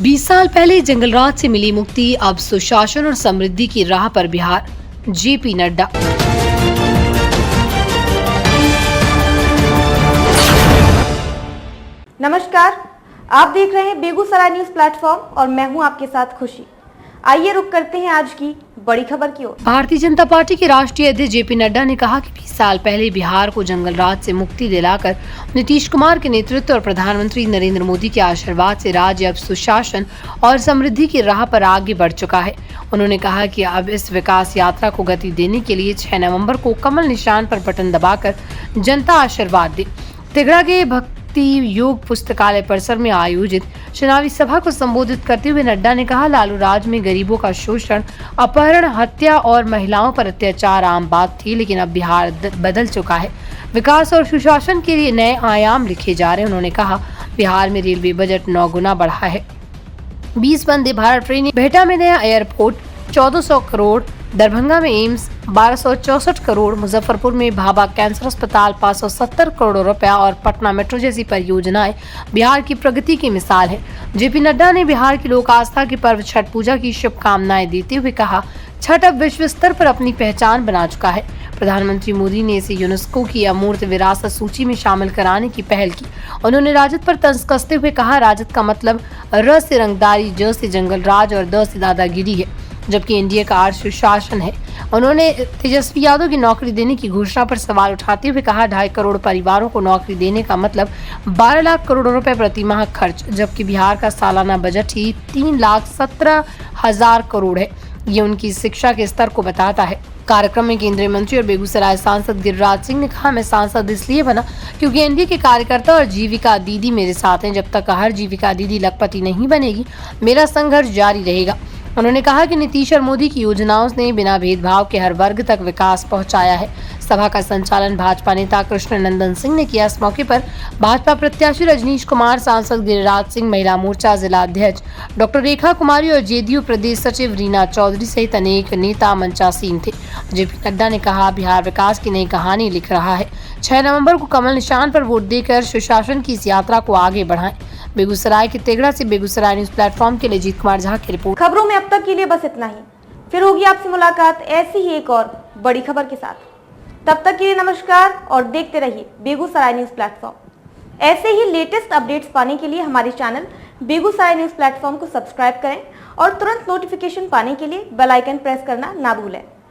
20 साल पहले जंगलराज से मिली मुक्ति, अब सुशासन और समृद्धि की राह पर बिहार। जेपी नड्डा। नमस्कार, आप देख रहे हैं बेगूसराय न्यूज प्लेटफॉर्म और मैं हूं आपके साथ खुशी। आइए रुक करते हैं आज की बड़ी खबर की ओर। भारतीय जनता पार्टी के राष्ट्रीय अध्यक्ष जेपी नड्डा ने कहा कि 20 साल पहले बिहार को जंगलराज से मुक्ति दिलाकर नीतीश कुमार के नेतृत्व और प्रधानमंत्री नरेंद्र मोदी के आशीर्वाद से राज्य अब सुशासन और समृद्धि की राह पर आगे बढ़ चुका है। उन्होंने कहा कि अब इस विकास यात्रा को गति देने के लिए 6 नवम्बर को कमल निशान पर बटन दबाकर जनता आशीर्वाद दे। तिगड़ा के योग पुस्तकालय परिसर में आयोजित चुनावी सभा को संबोधित करते हुए नड्डा ने कहा, लालू राज में गरीबों का शोषण, अपहरण, हत्या और महिलाओं पर अत्याचार आम बात थी, लेकिन अब बिहार बदल चुका है। विकास और सुशासन के लिए नए आयाम लिखे जा रहे हैं। उन्होंने कहा, बिहार में रेलवे बजट 9 गुना बढ़ा है। 20 वंदे भारत ट्रेनें, बिहटा में नया एयरपोर्ट 1400 करोड़, दरभंगा में एम्स 1264 करोड़, मुजफ्फरपुर में भाभा कैंसर अस्पताल 570 करोड़ रुपया और पटना मेट्रो जैसी परियोजनाएं बिहार की प्रगति की मिसाल है। जेपी नड्डा ने बिहार की लोक आस्था के पर्व छठ पूजा की शुभकामनाएं देते हुए कहा, छठ अब विश्व स्तर पर अपनी पहचान बना चुका है। प्रधानमंत्री मोदी ने इसे यूनेस्को की अमूर्त विरासत सूची में शामिल कराने की पहल की। उन्होंने राजद पर तंज कसते हुए कहा, राजद का मतलब र से रंगदारी, ज से जंगल राज और द से दादागिरी है, जबकि एनडीए का अर्थ सुशासन है। उन्होंने तेजस्वी यादव की नौकरी देने की घोषणा पर सवाल उठाते हुए कहा, 2.5 करोड़ परिवारों को नौकरी देने का मतलब 12 लाख करोड़ रुपए प्रति माह खर्च, जबकि बिहार का सालाना बजट ही 3,17,000 करोड़ है। ये उनकी शिक्षा के स्तर को बताता है। कार्यक्रम में केंद्रीय मंत्री और बेगूसराय सांसद गिरिराज सिंह ने कहा, मैं सांसद इसलिए बना क्योंकि एनडीए के कार्यकर्ता और जीविका दीदी मेरे साथ हैं। जब तक हर जीविका दीदी लखपति नहीं बनेगी, मेरा संघर्ष जारी रहेगा। उन्होंने कहा कि नीतीश और मोदी की योजनाओं ने बिना भेदभाव के हर वर्ग तक विकास पहुंचाया है। सभा का संचालन भाजपा नेता कृष्ण नंदन सिंह ने किया। इस मौके पर भाजपा प्रत्याशी रजनीश कुमार, सांसद गिरिराज सिंह, महिला मोर्चा जिला अध्यक्ष डॉक्टर रेखा कुमारी और जेडीयू प्रदेश सचिव रीना चौधरी सहित अनेक नेता मंचासीन थे। जेपी नड्डा ने कहा, बिहार विकास की नई कहानी लिख रहा है। 6 नवंबर को कमल निशान पर वोट देकर सुशासन की इस यात्रा को आगे बढ़ाएं। बेगूसराय के तिगड़ा से बेगूसराय न्यूज प्लेटफॉर्म के लिए जीत कुमार झा की रिपोर्ट। खबरों में अब तक के लिए बस इतना ही। फिर होगी आपसे मुलाकात ऐसी ही एक और बड़ी खबर के साथ। तब तक के लिए नमस्कार और देखते रहिए बेगूसराय न्यूज प्लेटफॉर्म। ऐसे ही लेटेस्ट अपडेट्स पाने के लिए हमारे चैनल बेगूसराय न्यूज प्लेटफॉर्म को सब्सक्राइब करें और तुरंत नोटिफिकेशन पाने के लिए बेल आइकन प्रेस करना ना भूलें।